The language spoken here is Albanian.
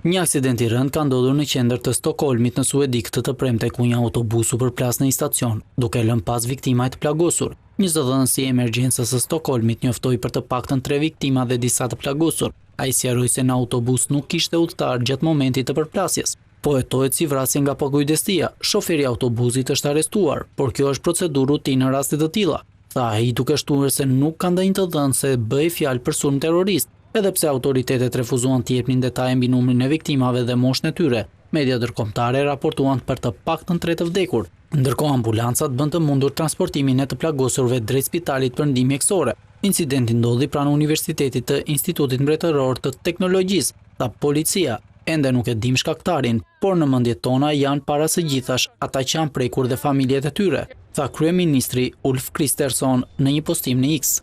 Një aksident I rënd ka ndodhur në qendër të Stockholmit në Suedi këtë të premte ku një autobus u përplas në një stacion, duke lënë pas viktima të plagosur. Një zëdhënësi I emergjencës së Stockholmit njoftoi për të paktën 3 viktima dhe disa të plagosur. Ai sqaroi se në autobus nuk kishte udhëtar gjatë momentit të përplasjes. Po hetohet si vrasje nga pakujdestia. Shoferi I autobusit është arrestuar, por kjo është procedurë rutinë në raste të tilla. Tha ai duke shtuar se nuk ka ndonjë të dhënë se bëhej fjalë për sulm terrorist. Edhe pse autoritetet refuzuan të jepnin detaje mbi numrin e viktimave dhe moshën e tyre, media ndërkombëtare raportuan për të paktën 3 të vdekur, ndërkohë ambulancat bën të mundur transportimin e të plagosurve drejt spitalit për ndihmë mjekësore. Incidenti ndodhi pranë Universitetit të Institutit Mbretëror të Teknologjisë, tha policia. Ende nuk e dim shkaktarin, por në mendjet tona janë para së gjithash ata që janë prekur dhe familjet e tyre, tha kryeministri Ulf Kristersson në një postim në X.